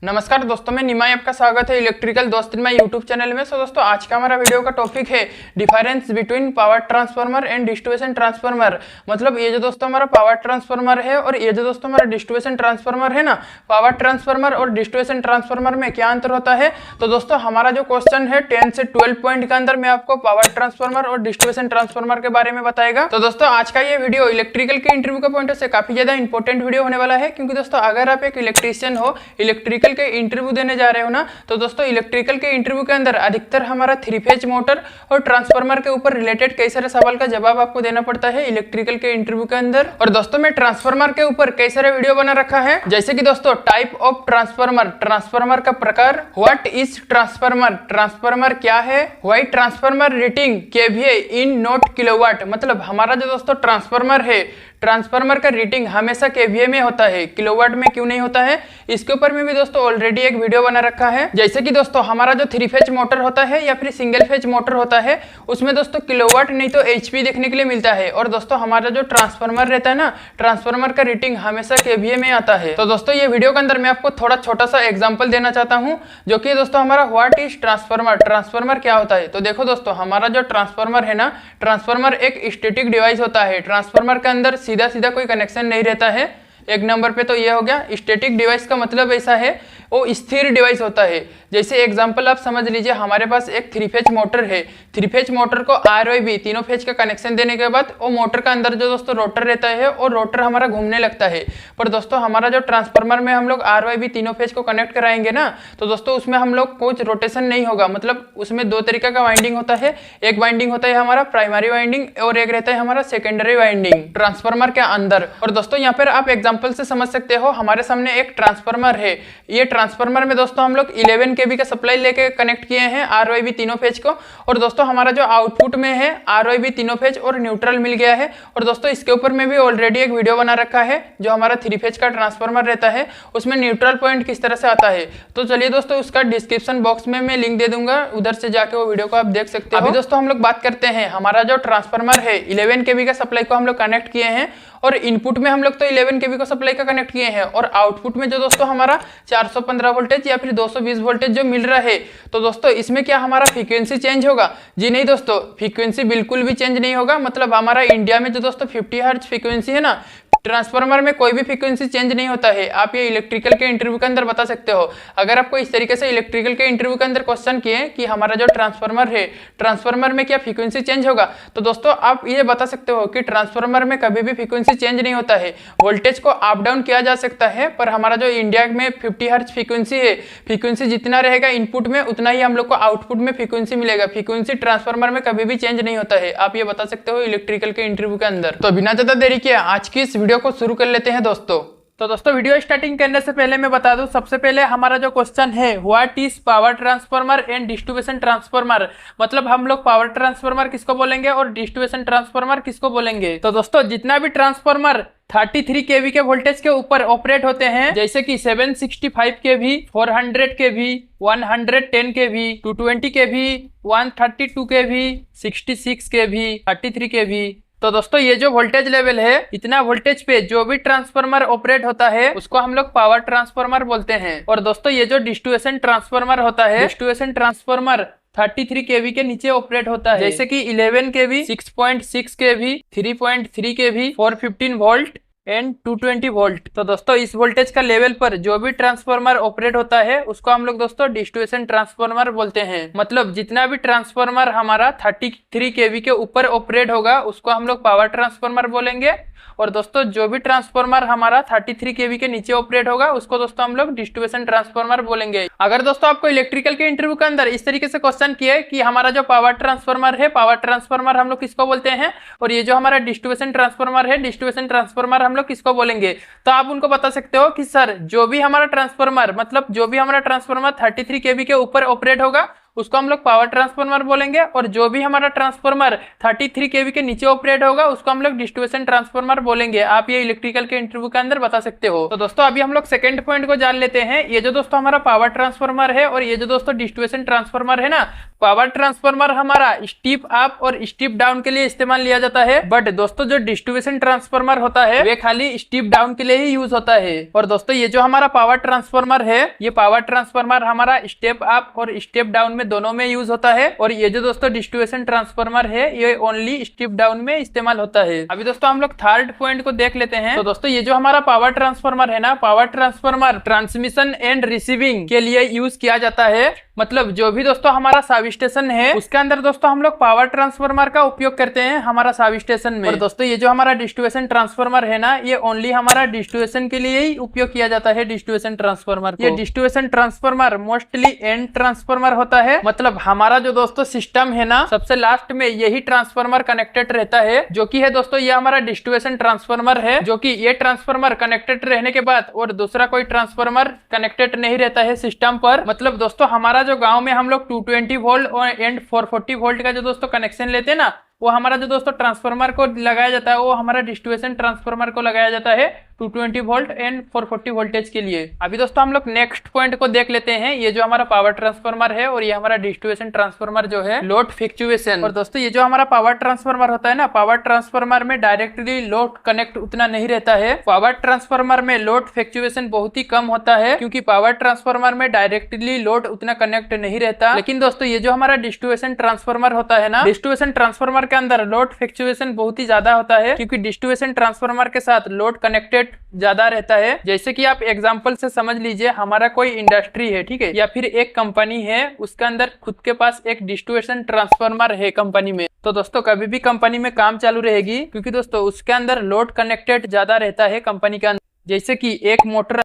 नमस्कार दोस्तों, मैं निमाई आपका स्वागत है इलेक्ट्रिकल दोस्त निमाई यूट्यूब चैनल में। दोस्तों आज का हमारा वीडियो का टॉपिक है difference between power transformer and distribution transformer. मतलब ये जो दोस्तों हमारा पावर ट्रांसफार्मर है और ये जो दोस्तों हमारा डिस्ट्रीब्यूशन ट्रांसफार्मर है ना, पावर ट्रांसफार्मर और डिस्ट्रीब्यूशन ट्रांसफार्मर में क्या अंतर होता है। तो दोस्तों हमारा जो क्वेश्चन है 10 से 12 पॉइंट के अंदर में आपको पावर ट्रांसफार्मर और डिस्ट्रीब्यूशन ट्रांसफार्मर के बारे में बताएगा। तो दोस्तों आज का ये वीडियो इलेक्ट्रिकल के इंटरव्यू के पॉइंट से काफी ज्यादा इंपॉर्टेंट वीडियो होने वाला है, क्योंकि दोस्तों अगर आप एक इलेक्ट्रीशियन हो, इलेक्ट्रिकल के इंटरव्यू देने जा रहे हो ना, तो दोस्तों इलेक्ट्रिकल के इंटरव्यू के अंदर अधिकतर हमारा 3 फेज मोटर और ट्रांसफार्मर के ऊपर रिलेटेड कई सारे सवाल का जवाब आपको देना पड़ता है इलेक्ट्रिकल के इंटरव्यू के अंदर। और दोस्तों मैं ट्रांसफार्मर के ऊपर कई सारे वीडियो बना रखा है, जैसे कि दोस्तों टाइप ऑफ ट्रांसफार्मर, ट्रांसफार्मर का प्रकार, व्हाट इज ट्रांसफार्मर, ट्रांसफार्मर क्या है, why transformer rating KVA in not kilowatt. मतलब हमारा जो दोस्तों ट्रांसफार्मर है, ट्रांसफार्मर का रेटिंग हमेशा केवीए में होता है, किलोवाट में क्यों नहीं होता है। इसके ऊपर में भी दोस्तों ऑलरेडी एक वीडियो बना रखा है। जैसे कि दोस्तों हमारा जो 3 फेज मोटर होता है या फिर सिंगल फेज मोटर होता है, उसमें दोस्तों किलोवाट नहीं तो एचपी देखने के लिए मिलता है। और दोस्तों हमारा जो ट्रांसफार्मर रहता है ना, ट्रांसफार्मर का रेटिंग हमेशा केवीए में आता है। तो दोस्तों ये वीडियो के अंदर मैं आपको थोड़ा छोटा सा एग्जाम्पल देना चाहता हूँ, जो कि दोस्तों हमारा व्हाट इज ट्रांसफार्मर, ट्रांसफार्मर क्या होता है। तो देखो दोस्तों हमारा जो ट्रांसफार्मर है ना, ट्रांसफार्मर एक स्टैटिक डिवाइस होता है। ट्रांसफार्मर के अंदर सीधा सीधा कोई कनेक्शन नहीं रहता है। एक नंबर पे तो ये हो गया स्टैटिक डिवाइस का मतलब ऐसा है, वो स्थिर डिवाइस होता है। जैसे एग्जांपल आप समझ लीजिए, हमारे पास एक 3 फेज मोटर है। 3 फेज मोटर को आरवाईबी तीनों फेज का कनेक्शन देने के बाद वो मोटर का अंदर जो दोस्तों रोटर रहता है, और रोटर हमारा घूमने लगता है। पर दोस्तों हमारा जो ट्रांसफार्मर में हम लोग आरवाईबी तीनों फेज को कनेक्ट कराएंगे ना, तो दोस्तों उसमें हम लोग कुछ रोटेशन नहीं होगा। मतलब उसमें 2 तरीके का वाइंडिंग होता है। एक वाइंडिंग होता है हमारा प्राइमरी वाइंडिंग और एक रहता है हमारा सेकेंडरी वाइंडिंग ट्रांसफार्मर के अंदर। और दोस्तों यहाँ पर आप एग्जाम्पल से समझ सकते हो, हमारे सामने एक ट्रांसफार्मर है। ये ट्रांसफार्मर में दोस्तों हम लोग 11 केवी का सप्लाई लेके कनेक्ट किए हैं आरवाईबी तीनों फेज को। और दोस्तों हमारा जो आउटपुट में है आरवाईबी तीनों फेज और न्यूट्रल मिल गया है। और दोस्तों इसके ऊपर में भी ऑलरेडी एक वीडियो बना रखा है, जो हमारा 3 फेज का ट्रांसफार्मर रहता है, उसमें न्यूट्रल पॉइंट किस तरह से आता है। तो चलिए दोस्तों उसका डिस्क्रिप्शन बॉक्स में मैं लिंक दे दूंगा, उधर से जाके वो वीडियो को आप देख सकते हो। अभी दोस्तों हम लोग बात करते हैं, हमारा जो ट्रांसफार्मर है 11 केवी का सप्लाई को हम लोग कनेक्ट किए हैं, और इनपुट में हम लोग तो 11 केवी को सप्लाई का कनेक्ट किए हैं, और आउटपुट में जो दोस्तों हमारा 415 वोल्टेज या फिर 220 वोल्टेज जो मिल रहा है। तो दोस्तों इसमें क्या हमारा फ्रीक्वेंसी चेंज होगा? जी नहीं दोस्तों, फ्रीक्वेंसी बिल्कुल भी चेंज नहीं होगा। मतलब हमारा इंडिया में जो दोस्तों 50 हर्ट्ज फ्रीक्वेंसी है ना, ट्रांसफार्मर में कोई भी फ्रीक्वेंसी चेंज नहीं होता है। आप ये इलेक्ट्रिकल के इंटरव्यू के अंदर बता सकते हो। अगर आपको इस तरीके से इलेक्ट्रिकल के इंटरव्यू के अंदर क्वेश्चन किए कि हमारा जो ट्रांसफार्मर है, ट्रांसफार्मर में क्या फ्रीक्वेंसी चेंज होगा, तो दोस्तों आप ये बता सकते हो कि ट्रांसफार्मर में कभी भी फ्रीक्वेंसी चेंज नहीं होता है। वोल्टेज को अप डाउन किया जा सकता है, पर हमारा जो इंडिया में 50 हर्ट्ज फ्रीक्वेंसी है, फ्रीक्वेंसी जितना रहेगा इनपुट में उतना ही हम लोग को आउटपुट में फ्रीक्वेंसी मिलेगा। फ्रीक्वेंसी ट्रांसफार्मर में कभी भी चेंज नहीं होता है। आप ये बता सकते हो इलेक्ट्रिकल के इंटरव्यू के अंदर। तो बिना ज्यादा देरी किए आज की इस वीडियो को शुरू कर लेते हैं दोस्तों। तो दोस्तों वीडियो स्टार्टिंग करने से पहले मैं बता दूं, सबसे पहले हमारा जो क्वेश्चन है what is power transformer and distribution transformer. मतलब हम लोग पावर ट्रांसफार्मर किसको बोलेंगे और डिस्ट्रीब्यूशन ट्रांसफार्मर किसको बोलेंगे। तो दोस्तों जितना भी ट्रांसफार्मर 33 केवी के वोल्टेज के ऊपर ऑपरेट होते हैं, जैसे कि 765 केवी, 400 केवी, 110 केवी, 220 केवी, 132 केवी, 66 केवी, 33 केवी। तो दोस्तों ये जो वोल्टेज लेवल है, इतना वोल्टेज पे जो भी ट्रांसफार्मर ऑपरेट होता है उसको हम लोग पावर ट्रांसफार्मर बोलते हैं। और दोस्तों ये जो डिस्ट्रीब्यूशन ट्रांसफार्मर होता है, डिस्ट्रीब्यूशन ट्रांसफार्मर 33 केवी के नीचे ऑपरेट होता है, जैसे कि 11 केवी, 6.6 केवी, 3.3 केवी, 415 वोल्ट एंड 220 वोल्ट। तो दोस्तों इस वोल्टेज का लेवल पर जो भी ट्रांसफार्मर ऑपरेट होता है उसको हम लोग दोस्तों डिस्ट्रीब्यूशन ट्रांसफार्मर बोलते हैं। मतलब जितना भी ट्रांसफार्मर हमारा 33 केवी के ऊपर ऑपरेट होगा उसको हम लोग पावर ट्रांसफार्मर बोलेंगे। और दोस्तों जो भी ट्रांसफार्मर हमारा 33 केवी के नीचे ऑपरेट होगा उसको दोस्तों हम लोग डिस्ट्रीब्यूशन ट्रांसफार्मर बोलेंगे। अगर दोस्तों आपको इलेक्ट्रिकल के इंटरव्यू के अंदर इस तरीके से क्वेश्चन किए कि हमारा जो पावर ट्रांसफार्मर है, पावर ट्रांसफार्मर हम लोग किसको बोलते हैं, और ये जो हमारा डिस्ट्रीब्यूशन ट्रांसफार्मर है, डिस्ट्रीब्यूशन ट्रांसफार्मर हम लोग किसको बोलेंगे, तो आप उनको बता सकते हो कि सर जो भी हमारा ट्रांसफार्मर, मतलब जो भी हमारा ट्रांसफार्मर 33 केवी के ऊपर ऑपरेट होगा उसको हम लोग पावर ट्रांसफार्मर बोलेंगे, और जो भी हमारा ट्रांसफार्मर 33 kV के नीचे ऑपरेट होगा उसको हम लोग डिस्ट्रीब्यूशन ट्रांसफार्मर बोलेंगे। आप ये इलेक्ट्रिकल के इंटरव्यू के अंदर बता सकते हो। तो दोस्तों अभी हम लोग सेकंड पॉइंट को जान लेते हैं। ये जो दोस्तों हमारा पावर ट्रांसफार्मर है और ये जो दोस्तों डिस्ट्रीब्यूशन ट्रांसफार्मर है ना, पावर ट्रांसफार्मर हमारा स्टीप अप और स्टीप डाउन के लिए इस्तेमाल लिया जाता है, बट दोस्तों जो डिस्ट्रीब्यूशन ट्रांसफार्मर होता है वे खाली स्टीप डाउन के लिए ही यूज होता है। और दोस्तों ये जो हमारा पावर ट्रांसफार्मर है, ये पावर ट्रांसफार्मर हमारा स्टेप अप और स्टेप डाउन में दोनों में यूज होता है, और ये जो दोस्तों डिस्ट्रीब्यूशन ट्रांसफार्मर है ये ओनली स्टेप डाउन में इस्तेमाल होता है। अभी दोस्तों हम लोग थर्ड पॉइंट को देख लेते हैं। तो दोस्तों ये जो हमारा पावर ट्रांसफार्मर है ना, power transformer transmission and receiving के लिए यूज किया जाता है। मतलब जो भी दोस्तों हमारा सब स्टेशन है उसके अंदर दोस्तों हम लोग पावर ट्रांसफार्मर का उपयोग करते हैं हमारा सब स्टेशन में। और दोस्तों ये जो हमारा डिस्ट्रीब्यूशन ट्रांसफार्मर है ना, ये ओनली हमारा डिस्ट्रीब्यूशन के लिए ही उपयोग किया जाता है डिस्ट्रीब्यूशन ट्रांसफार्मर। ये distribution transformer mostly and transformer होता है। मतलब हमारा जो दोस्तों सिस्टम है ना, सबसे लास्ट में यही ट्रांसफार्मर कनेक्टेड रहता है, जो कि है दोस्तों ये हमारा डिस्ट्रीब्यूशन ट्रांसफार्मर है, जो कि ये ट्रांसफार्मर कनेक्टेड रहने के बाद और दूसरा कोई ट्रांसफार्मर कनेक्टेड नहीं रहता है सिस्टम पर। मतलब दोस्तों हमारा जो गांव में हम लोग 220 वोल्ट और एंड 440 वोल्ट का जो दोस्तों कनेक्शन लेते हैं ना, वो हमारा जो दोस्तों ट्रांसफार्मर को लगाया जाता है वो हमारा डिस्ट्रीब्यूशन ट्रांसफार्मर को लगाया जाता है 220 वोल्ट एंड 440 वोल्टेज के लिए। अभी दोस्तों हम लोग नेक्स्ट पॉइंट को देख लेते हैं। ये जो हमारा पावर ट्रांसफार्मर है और ये हमारा डिस्ट्रीब्यूशन ट्रांसफार्मर जो है लोड फ्लक्चुएशन। और दोस्तों ये जो हमारा पावर ट्रांसफार्मर होता है ना, पावर ट्रांसफार्मर में डायरेक्टली लोड कनेक्ट उतना नहीं रहता है। पावर ट्रांसफार्मर में लोड फ्लक्चुएशन बहुत ही कम होता है, क्योंकि पावर ट्रांसफार्मर में डायरेक्टली लोड उतना कनेक्ट नहीं रहता। लेकिन दोस्तों ये जो हमारा डिस्ट्रीब्यूशन ट्रांसफार्मर होता है ना, डिस्ट्रीब्यूशन ट्रांसफार्मर के अंदर लोड फ्लक्चुएशन बहुत ही ज्यादा होता है, क्योंकि डिस्ट्रीब्यूशन ट्रांसफार्मर के साथ लोड कनेक्टेड ज्यादा रहता है। जैसे कि आप एग्जांपल से समझ लीजिए, हमारा कोई इंडस्ट्री है, ठीक है, या फिर एक कंपनी है, उसके अंदर खुद के पास एक डिस्ट्रीब्यूशन ट्रांसफार्मर है कंपनी में। तो दोस्तों कभी भी कंपनी में काम चालू रहेगी, क्योंकि दोस्तों उसके अंदर लोड कनेक्टेड ज्यादा रहता है कंपनी के अंदर। जैसे कि एक मोटर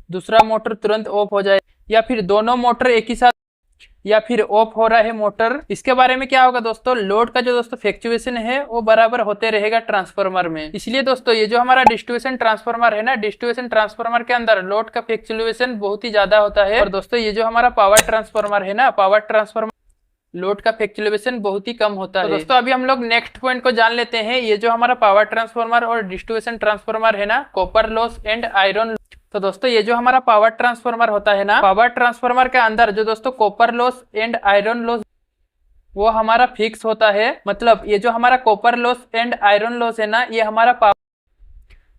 दूसरा मोटर तुरंत ऑफ हो जाए, या फिर दोनों मोटर एक ही साथ, या फिर ऑफ हो रहा है मोटर, इसके बारे में क्या होगा दोस्तों, लोड का जो दोस्तों फ्लक्चुएशन है वो बराबर होते रहेगा ट्रांसफार्मर में। इसलिए दोस्तों ये जो हमारा डिस्ट्रीब्यूशन ट्रांसफार्मर है ना, डिस्ट्रीब्यूशन ट्रांसफार्मर के अंदर लोड का फ्लक्चुएशन बहुत ही ज्यादा होता है। और दोस्तों ये जो हमारा पावर ट्रांसफार्मर है ना, पावर ट्रांसफार्मर लोड का फ्लक्चुएशन बहुत ही कम होता है। तो दोस्तों अभी हम लोग नेक्स्ट पॉइंट को जान लेते हैं। ये जो हमारा पावर ट्रांसफार्मर और डिस्ट्रीब्यूशन ट्रांसफार्मर है ना, कॉपर लॉस एंड आयरन। तो दोस्तों ये जो हमारा पावर ट्रांसफार्मर होता है ना, पावर ट्रांसफार्मर के अंदर जो दोस्तों copper loss and iron loss वो हमारा फिक्स होता है। मतलब ये जो हमारा copper loss and iron loss है ना, ये हमारा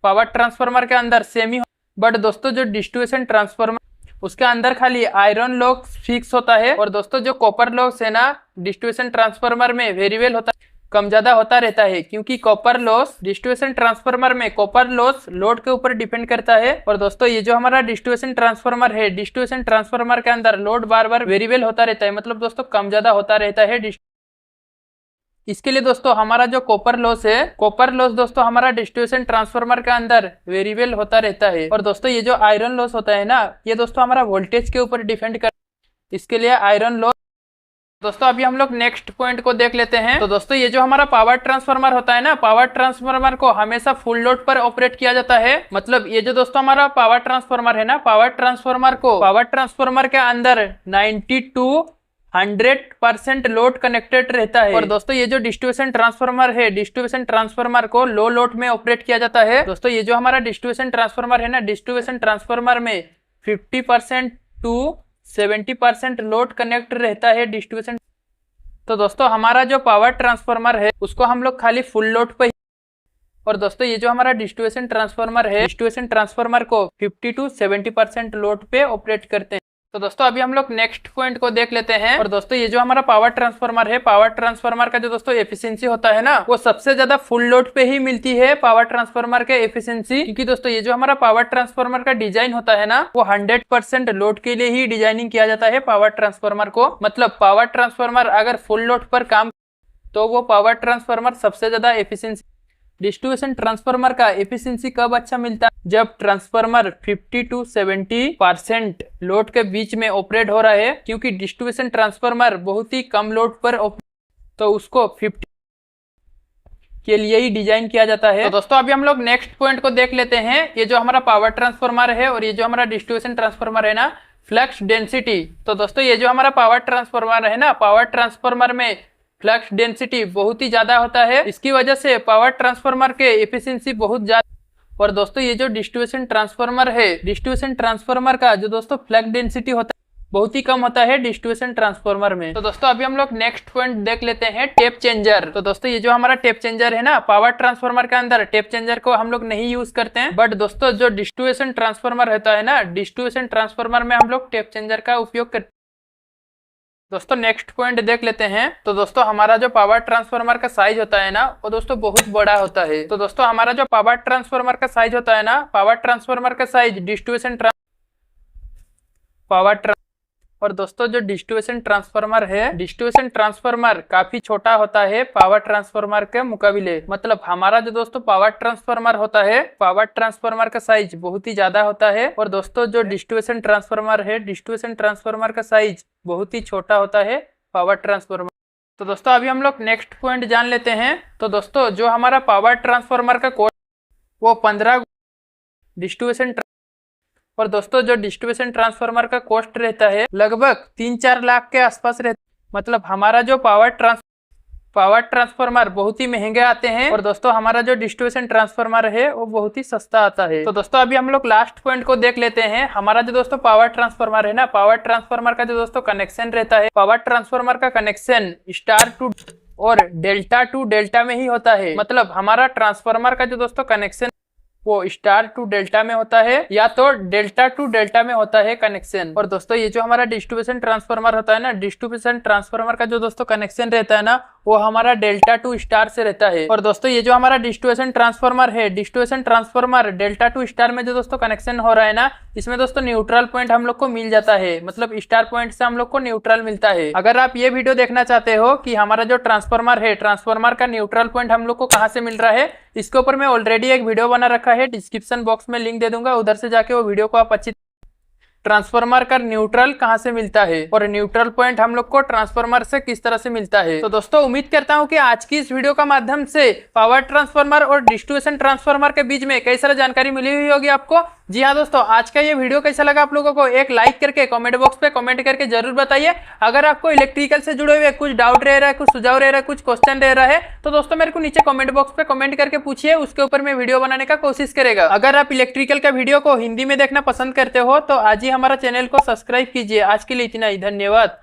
पावर ट्रांसफार्मर के अंदर सेम ही, बट दोस्तों जो डिस्ट्रीब्यूशन ट्रांसफार्मर उसके अंदर खाली आयरन लॉस फिक्स होता है। और दोस्तों जो कॉपर लॉस है ना, डिस्ट्रीब्यूशन ट्रांसफार्मर में वेरिएबल होता है, कम ज्यादा होता रहता है, क्योंकि कॉपर लॉस डिस्ट्रीब्यूशन ट्रांसफार्मर में कॉपर लॉस लोड के ऊपर डिपेंड करता है। और दोस्तों ये जो हमारा डिस्ट्रीब्यूशन ट्रांसफार्मर है, डिस्ट्रीब्यूशन ट्रांसफार्मर के अंदर लोड बार बार वेरिएबल होता रहता है, मतलब दोस्तों कम ज्यादा होता रहता है। इसके लिए दोस्तों हमारा जो कॉपर लॉस है, कॉपर लॉस दोस्तों हमारा डिस्ट्रीब्यूशन ट्रांसफार्मर के अंदर वेरिएबल होता रहता है। और दोस्तों ये जो आयरन लॉस होता है ना, ये दोस्तों हमारा वोल्टेज के ऊपर डिपेंड कर, इसके लिए आयरन लॉस। दोस्तों अभी हम लोग नेक्स्ट पॉइंट को देख लेते हैं। तो दोस्तों ये जो हमारा पावर ट्रांसफार्मर होता है ना, पावर ट्रांसफार्मर को हमेशा फुल लोड पर ऑपरेट किया जाता है। मतलब ये जो दोस्तों हमारा पावर ट्रांसफार्मर है ना, पावर ट्रांसफार्मर को पावर ट्रांसफार्मर के अंदर 90 to 100% लोड कनेक्टेड रहता है। और दोस्तों ये जो डिस्ट्रीब्यूशन ट्रांसफार्मर है, डिस्ट्रीब्यूशन ट्रांसफार्मर को लो लोड में ऑपरेट किया जाता है। दोस्तों ये जो हमारा डिस्ट्रीब्यूशन ट्रांसफार्मर है ना, डिस्ट्रीब्यूशन ट्रांसफार्मर में 50% to 70% लोड कनेक्ट रहता है डिस्ट्रीब्यूशन। तो दोस्तों हमारा जो पावर ट्रांसफार्मर है उसको हम लोग खाली फुल लोड पे, और दोस्तों ये जो हमारा डिस्ट्रीब्यूशन ट्रांसफार्मर है, डिस्ट्रीब्यूशन ट्रांसफार्मर को 50 to 70% लोड पे ऑपरेट करते हैं। तो दोस्तों अभी हम लोग नेक्स्ट पॉइंट को देख लेते हैं। और दोस्तों ये जो हमारा पावर ट्रांसफार्मर है, पावर ट्रांसफार्मर का जो दोस्तों एफिशिएंसी होता है ना, वो सबसे ज्यादा फुल लोड पे ही मिलती है पावर ट्रांसफार्मर के एफिशिएंसी। क्योंकि दोस्तों ये जो हमारा पावर ट्रांसफार्मर का डिजाइन होता है ना, वो 100% लोड के लिए ही डिजाइनिंग किया जाता है पावर ट्रांसफार्मर को। मतलब पावर ट्रांसफार्मर अगर फुल लोड पर काम, तो वो पावर ट्रांसफार्मर सबसे ज्यादा एफिशिएंसी। डिस्ट्रीब्यूशन ट्रांसफार्मर का एफिशिएंसी कब अच्छा मिलता है, जब ट्रांसफार्मर 50 to 70% लोड के बीच में ऑपरेट हो रहा है। क्योंकि डिस्ट्रीब्यूशन ट्रांसफार्मर बहुत ही कम लोड पर तो उसको 50 के लिए ही डिजाइन किया जाता है। तो दोस्तों अभी हम लोग नेक्स्ट पॉइंट को देख लेते हैं। ये जो हमारा पावर ट्रांसफार्मर है और ये जो हमारा डिस्ट्रीब्यूशन ट्रांसफार्मर है ना, फ्लक्स डेंसिटी। तो दोस्तों ये जो हमारा पावर ट्रांसफार्मर है ना, पावर ट्रांसफार्मर में फ्लक्स डेंसिटी बहुत ही ज्यादा होता है। इसकी वजह से पावर ट्रांसफार्मर के एफिशिएंसी बहुत ज्यादा। और दोस्तों ये जो डिस्ट्रीब्यूशन ट्रांसफार्मर है, डिस्ट्रीब्यूशन ट्रांसफार्मर का जो दोस्तों फ्लक्स डेंसिटी होता है बहुत ही कम होता है डिस्ट्रीब्यूशन ट्रांसफार्मर में। तो दोस्तों अभी हम लोग नेक्स्ट पॉइंट देख लेते हैं, टेप चेंजर। तो दोस्तों ये जो हमारा टेप चेंजर है ना, पावर ट्रांसफार्मर के अंदर टेप चेंजर को हम लोग नहीं यूज करते हैं, बट दोस्तों जो डिस्ट्रीब्यूशन ट्रांसफार्मर रहता है ना, डिस्ट्रीब्यूशन ट्रांसफार्मर में हम लोग टेप चेंजर का उपयोग करते हैं। दोस्तों नेक्स्ट पॉइंट देख लेते हैं। तो दोस्तों हमारा जो पावर ट्रांसफार्मर का साइज होता है ना, वो दोस्तों बहुत बड़ा होता है। तो दोस्तों हमारा जो पावर ट्रांसफार्मर का साइज होता है ना, पावर ट्रांसफार्मर का साइज डिस्ट्रीब्यूशन और दोस्तों जो डिस्ट्रीब्यूशन ट्रांसफार्मर है, डिस्ट्रीब्यूशन ट्रांसफार्मर काफी छोटा होता है पावर ट्रांसफार्मर के मुकाबले। मतलब हमारा जो दोस्तों पावर ट्रांसफार्मर होता है, पावर ट्रांसफार्मर का साइज बहुत ही ज्यादा होता है। और दोस्तों जो डिस्ट्रीब्यूशन ट्रांसफार्मर है, डिस्ट्रीब्यूशन ट्रांसफार्मर का साइज बहुत ही छोटा होता है पावर ट्रांसफार्मर। तो दोस्तों अभी हम लोग नेक्स्ट पॉइंट जान लेते हैं। तो दोस्तों जो हमारा पावर ट्रांसफार्मर का कॉस्ट वो 15 डिस्ट्रीब्यूशन और दोस्तों जो डिस्ट्रीब्यूशन ट्रांसफार्मर का कॉस्ट रहता है लगभग 3-4 लाख के आसपास रहता। मतलब हमारा जो पावर ट्रांसफार्मर बहुत ही महंगे आते हैं और दोस्तों हमारा जो डिस्ट्रीब्यूशन ट्रांसफार्मर है वो बहुत ही सस्ता आता है। तो दोस्तों अभी हम लोग लास्ट पॉइंट को देख लेते हैं। हमारा जो दोस्तों पावर ट्रांसफार्मर है ना, पावर ट्रांसफार्मर का जो दोस्तों कनेक्शन रहता है, पावर ट्रांसफार्मर का कनेक्शन स्टार टू और डेल्टा टू डेल्टा में ही होता है। मतलब हमारा ट्रांसफार्मर का जो दोस्तों कनेक्शन वो स्टार टू डेल्टा में होता है या तो डेल्टा टू डेल्टा में होता है कनेक्शन। और दोस्तों ये जो हमारा डिस्ट्रीब्यूशन ट्रांसफार्मर होता है ना, डिस्ट्रीब्यूशन ट्रांसफार्मर का जो दोस्तों कनेक्शन रहता है ना, वो हमारा डेल्टा टू स्टार से रहता है। और दोस्तों ये जो हमारा डिस्ट्रीब्यूशन ट्रांसफार्मर है, distribution transformer delta two star में जो दोस्तों कनेक्शन हो रहा है ना, इसमें दोस्तों न्यूट्रल पॉइंट हम लोग को मिल जाता है। मतलब स्टार पॉइंट से हम लोग को न्यूट्रल मिलता है। अगर आप ये वीडियो देखना चाहते हो कि हमारा जो ट्रांसफार्मर है, ट्रांसफार्मर का न्यूट्रल पॉइंट हम लोग को कहाँ से मिल रहा है, इसके ऊपर मैं ऑलरेडी एक वीडियो बना रखा है, डिस्क्रिप्शन बॉक्स में लिंक दे दूंगा, उधर से जाके वो वीडियो को आप अच्छी ट्रांसफार्मर का न्यूट्रल कहां से मिलता है और न्यूट्रल पॉइंट हम लोग को ट्रांसफार्मर से किस तरह से मिलता है। तो दोस्तों उम्मीद करता हूं कि आज की इस वीडियो का माध्यम से पावर ट्रांसफार्मर और डिस्ट्रीब्यूशन ट्रांसफार्मर के बीच में कई सारी जानकारी मिली हुई होगी आपको। जी हाँ दोस्तों, आज का ये वीडियो कैसा लगा आप लोगों को एक लाइक करके कमेंट बॉक्स पे कमेंट करके जरूर बताइए। अगर आपको इलेक्ट्रिकल से जुड़े हुए कुछ डाउट रह रहा है, कुछ सुझाव रह रहा है, कुछ क्वेश्चन रह रहा है, तो दोस्तों मेरे को नीचे कमेंट बॉक्स पे कमेंट करके पूछिए, उसके ऊपर मैं वीडियो बनाने का कोशिश करेगा। अगर आप इलेक्ट्रिकल का वीडियो को हिंदी में देखना पसंद करते हो तो आज ही हमारा चैनल को सब्सक्राइब कीजिए। आज के लिए इतना ही, धन्यवाद।